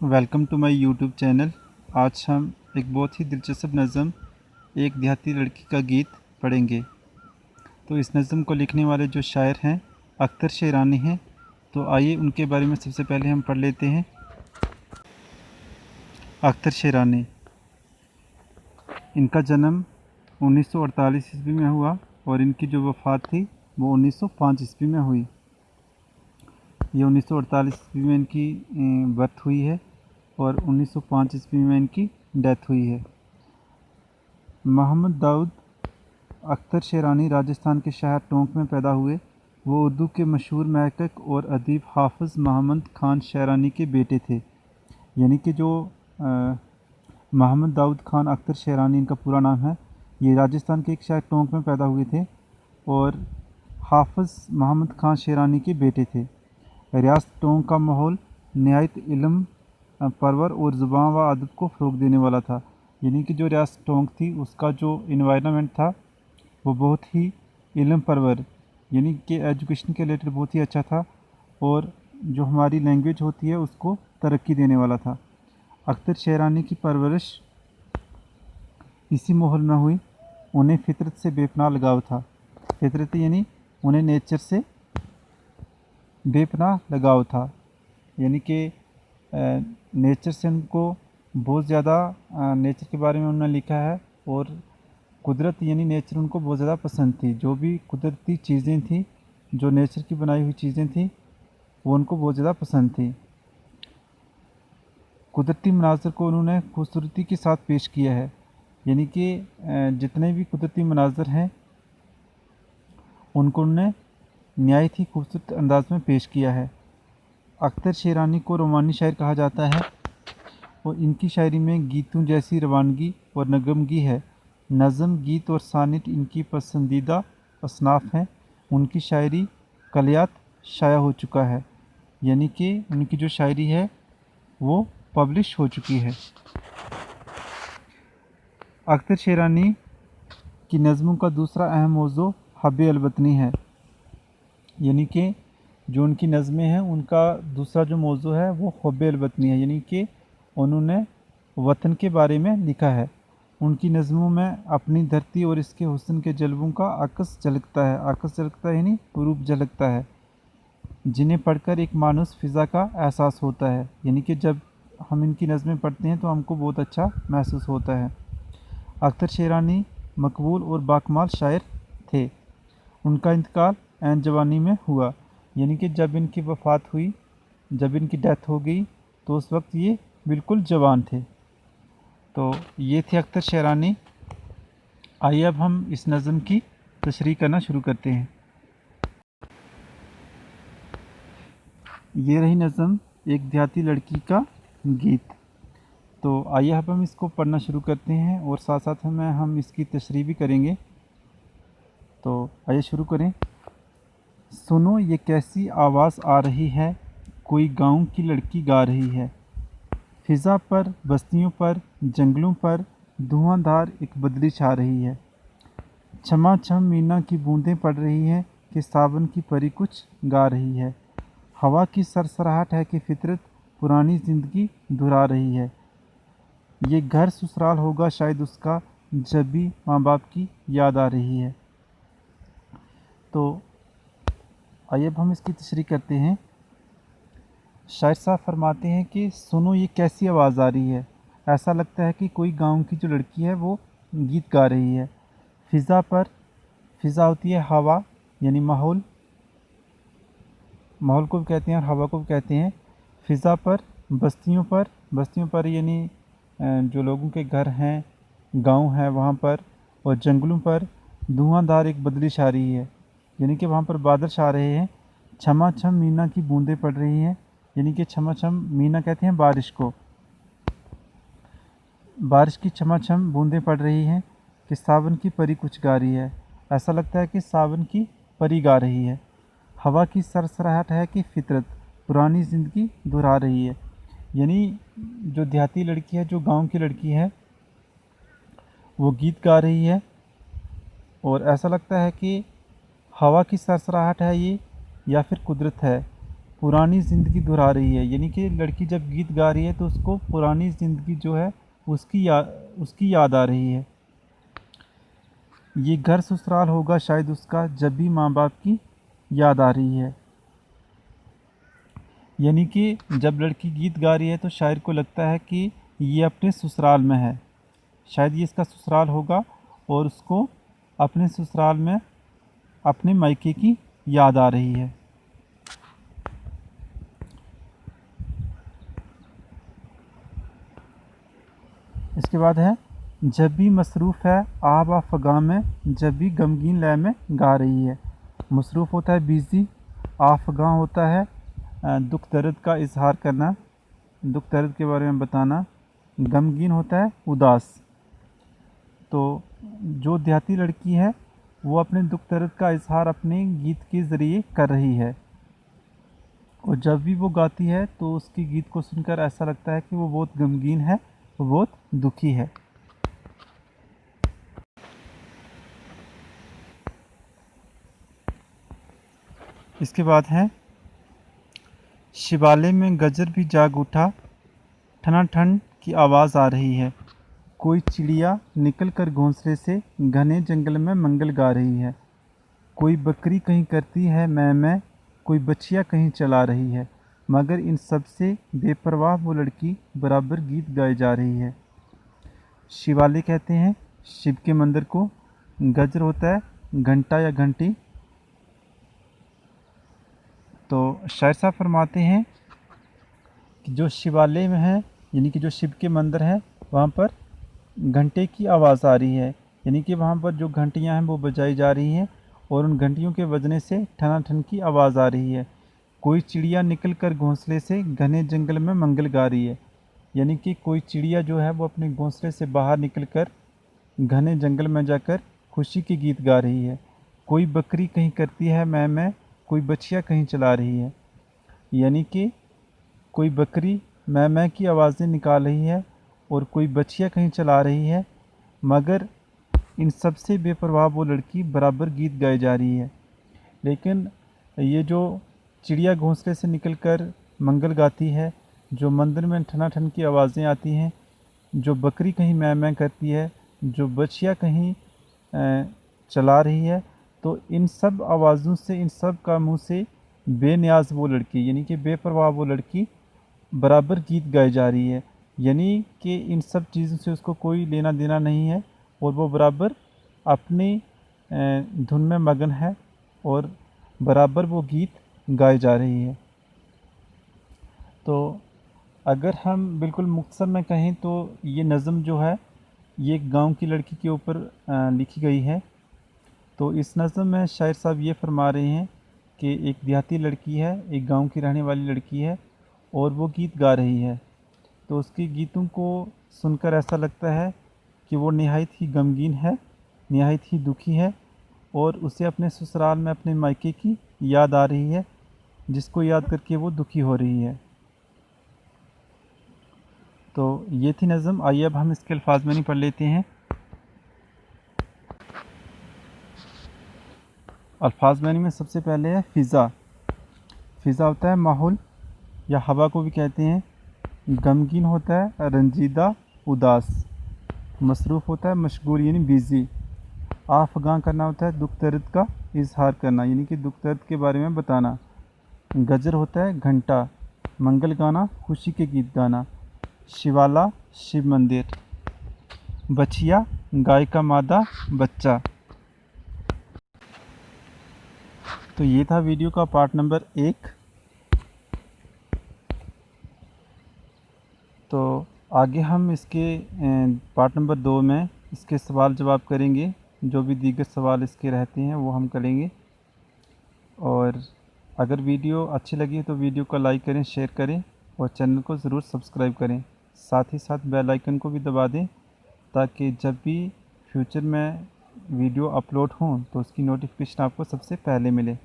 Welcome to my YouTube channel. आज हम एक बहुत ही दिलचस्प नज़म एक देहाती लड़की का गीत पढ़ेंगे। तो इस नज़म को लिखने वाले जो शायर हैं अख्तर शेरानी हैं। तो आइए उनके बारे में सबसे पहले हम पढ़ लेते हैं। अख्तर शेरानी, इनका जन्म 1948 ईस्वी में हुआ और इनकी जो वफ़ात थी वो 1905 ईस्वी में हुई। ये 1948 ईस्वी में इनकी बर्थ हुई है और 1905 ईस्वी में इनकी डेथ हुई है। मोहम्मद दाऊद अख्तर शेरानी राजस्थान के शहर टोंक में पैदा हुए। वो उर्दू के मशहूर महक़क़ और अदीब हाफ़िज़ मोहम्मद ख़ान शेरानी के बेटे थे। यानी कि जो मोहम्मद दाऊद ख़ान अख्तर शेरानी इनका पूरा नाम है। ये राजस्थान के एक शहर टोंक में पैदा हुए थे और हाफ़िज़ मोहम्मद ख़ान शेरानी के बेटे थे। रियासत टोंक का माहौल नहायत इल्म परवर और ज़ुबान व अदब को फ़रोग़ देने वाला था। यानी कि जो रियासत टोंक थी उसका जो इन्वायरमेंट था वो बहुत ही इल्म परवर यानी कि एजुकेशन के रिलेटेड बहुत ही अच्छा था और जो हमारी लैंग्वेज होती है उसको तरक्की देने वाला था। अख्तर शेरानी की परवरिश इसी माहौल में हुई। उन्हें फ़ितरत से बेपनाह लगाव था। फ़ितरत यानी उन्हें नेचर से बेपनाह लगाव था। यानी कि नेचर से उनको बहुत ज़्यादा नेचर के बारे में उन्होंने लिखा है और कुदरत यानी नेचर उनको बहुत ज़्यादा पसंद थी। जो भी कुदरती चीज़ें थी, जो नेचर की बनाई हुई चीज़ें थी, वो उनको बहुत ज़्यादा पसंद थी। कुदरती मनाज़र को उन्होंने खूबसूरती के साथ पेश किया है। यानी कि जितने भी कुदरती मनाज़र हैं उनको उन्होंने नहायत ही खूबसूरत अंदाज में पेश किया है। अख्तर शेरानी को रोमानी शायर कहा जाता है और इनकी शायरी में गीतों जैसी रवानगी और नगमगी है। नज़म, गीत और सानिट इनकी पसंदीदा असनाफ़ हैं। उनकी शायरी कलियात शाया हो चुका है। यानी कि उनकी जो शायरी है वो पब्लिश हो चुकी है। अख्तर शेरानी की नज़मों का दूसरा अहम मौज़ू हब्बे अलवतनी है। यानी कि जो उनकी नज़में हैं उनका दूसरा जो मौज़ू है वो हब्बे अलवतनी है। यानी कि उन्होंने वतन के बारे में लिखा है। उनकी नज़मों में अपनी धरती और इसके हुस्न के जलवों का अक्स झलकता है। अक्स झलकता है यानी रूप झलकता है, जिन्हें पढ़कर एक मानूस फ़िज़ा का एहसास होता है। यानी कि जब हम इनकी नज़में पढ़ते हैं तो हमको बहुत अच्छा महसूस होता है। अख्तर शेरानी मकबूल और बाकमाल शायर थे। उनका इंतकाल ऐन जवानी में हुआ। यानी कि जब इनकी वफ़ात हुई, जब इनकी डेथ हो गई तो उस वक्त ये बिल्कुल जवान थे। तो ये थे अख्तर शेरानी। आइए अब हम इस नज़म की तशरीह करना शुरू करते हैं। ये रही नज़म एक देहाती लड़की का गीत। तो आइए अब हम इसको पढ़ना शुरू करते हैं और साथ साथ में हम इसकी तशरीह भी करेंगे। तो आइए शुरू करें। सुनो ये कैसी आवाज़ आ रही है, कोई गाँव की लड़की गा रही है। फ़िज़ा पर, बस्तियों पर, जंगलों पर धुआंधार एक बदली छा रही है। छमाछम मीना की बूंदें पड़ रही हैं कि सावन की परी कुछ गा रही है। हवा की सरसराहट है कि फितरत पुरानी ज़िंदगी दोहरा रही है। ये घर ससुराल होगा शायद उसका, जब भी माँ बाप की याद आ रही है। तो आइए अब हम इसकी तशरीह करते हैं। शायर साहब फरमाते हैं कि सुनो ये कैसी आवाज़ आ रही है। ऐसा लगता है कि कोई गांव की जो लड़की है वो गीत गा रही है। फ़िज़ा पर, फ़िज़ा होती है हवा यानी माहौल, माहौल को भी कहते हैं और हवा को भी कहते हैं। फ़िज़ा पर, बस्तियों पर, बस्तियों पर यानी जो लोगों के घर हैं, गांव है वहाँ पर, और जंगलों पर धुआंधार एक बदली छा रही है। यानी कि वहाँ पर बादल छा रहे हैं। छमाछम मीना की बूंदें पड़ रही हैं। यानी कि छमाछम मीना कहते हैं बारिश को। बारिश की छमाछम बूंदें पड़ रही हैं कि सावन की परी कुछ गा रही है। ऐसा लगता है कि सावन की परी गा रही है। हवा की सरसराहट है कि फितरत पुरानी ज़िंदगी दोहरा रही है। यानी जो देहाती लड़की है, जो गांव की लड़की है, वो गीत गा रही है और ऐसा लगता है कि हवा की सरसराहट है ये या फिर कुदरत है पुरानी ज़िंदगी दोहरा रही है, यानी कि लड़की जब गीत गा रही है तो उसको पुरानी ज़िंदगी जो है उसकी याद आ रही है। ये घर ससुराल होगा शायद उसका, जब भी माँ बाप की याद आ रही है। यानी कि जब लड़की गीत गा रही है तो शायर को लगता है कि ये अपने ससुराल में है, शायद ये इसका ससुराल होगा और उसको अपने ससुराल में अपने मायके की याद आ रही है। इसके बाद है, जब भी मसरूफ़ है आब आफ़गां में, जब भी गमगीन लय में गा रही है। मसरूफ़ होता है बिज़ी, आफ़गां होता है दुख दर्द का इजहार करना, दुख दर्द के बारे में बताना, गमगीन होता है उदास। तो जो देहाती लड़की है वो अपने दुख दर्द का इजहार अपने गीत के ज़रिए कर रही है, और जब भी वो गाती है तो उसके गीत को सुनकर ऐसा लगता है कि वो बहुत गमगीन है, वो बहुत दुखी है। इसके बाद है, शिवालय में गजर भी जाग उठा, ठनाठन की आवाज़ आ रही है। कोई चिड़िया निकल कर घोंसले से घने जंगल में मंगल गा रही है। कोई बकरी कहीं करती है मैं, कोई बछिया कहीं चला रही है, मगर इन सब से बेपरवाह वो लड़की बराबर गीत गाए जा रही है। शिवालय कहते हैं शिव के मंदिर को, गजर होता है घंटा या घंटी। तो शायर साहब फरमाते हैं कि जो शिवालय में है, यानी कि जो शिव के मंदिर है, वहाँ पर घंटे की आवाज़ आ रही है, यानी कि वहाँ पर जो घंटियाँ हैं वो बजाई जा रही हैं और उन घंटियों के बजने से ठनाठन की आवाज़ आ रही है। कोई चिड़िया निकल कर घोंसले से घने जंगल में मंगल गा रही है, यानी कि कोई चिड़िया जो है वो अपने घोंसले से बाहर निकल कर घने जंगल में जाकर खुशी के गीत गा रही है। कोई बकरी कहीं करती है मैं, कोई बछिया कहीं चला रही है, यानी कि कोई बकरी मैं की आवाज़ें निकाल रही है और कोई बछिया कहीं चला रही है, मगर इन सब से बेपरवाह वो लड़की बराबर गीत गाए जा रही है। लेकिन ये जो चिड़िया घोंसले से निकलकर मंगल गाती है, जो मंदिर में ठनाठन की आवाज़ें आती हैं, जो बकरी कहीं मैं करती है, जो बछिया कहीं चला रही है, तो इन सब आवाज़ों से, इन सब कामों से बेनियाज वो लड़की, यानी कि बेपरवाह वो लड़की बराबर गीत गाई जा रही है, यानी कि इन सब चीज़ों से उसको कोई लेना देना नहीं है और वो बराबर अपनी धुन में मगन है और बराबर वो गीत गाए जा रही है। तो अगर हम बिल्कुल मुख्तसर में कहें तो ये नज़म जो है ये एक गांव की लड़की के ऊपर लिखी गई है। तो इस नज़म में शायर साहब ये फरमा रहे हैं कि एक देहाती लड़की है, एक गांव की रहने वाली लड़की है और वो गीत गा रही है। तो उसके गीतों को सुनकर ऐसा लगता है कि वो निहायत ही गमगीन है, निहायत ही दुखी है और उसे अपने ससुराल में अपने मायके की याद आ रही है, जिसको याद करके वो दुखी हो रही है। तो ये थी नज़म। आइए अब हम इसके अल्फाज में नहीं पढ़ लेते हैं। अल्फाज मैनी में सबसे पहले है फ़िज़ा। फ़िज़ा होता है माहौल या हवा को भी कहते हैं। गमगीन होता है रंजीदा, उदास। मसरूफ़ होता है मशगूल यानी बिज़ी। आफ़गां करना होता है दुख दर्द का इजहार करना, यानी कि दुख दर्द के बारे में बताना। गजर होता है घंटा, मंगल गाना खुशी के गीत गाना। शिवाला शिव मंदिर। बछिया गाय का मादा बच्चा। तो ये था वीडियो का पार्ट नंबर 1। तो आगे हम इसके पार्ट नंबर 2 में इसके सवाल जवाब करेंगे, जो भी दीगर सवाल इसके रहते हैं वो हम करेंगे। और अगर वीडियो अच्छी लगी तो वीडियो को लाइक करें, शेयर करें और चैनल को ज़रूर सब्सक्राइब करें। साथ ही साथ बेल आइकन को भी दबा दें ताकि जब भी फ्यूचर में वीडियो अपलोड हों तो उसकी नोटिफिकेशन आपको सबसे पहले मिले।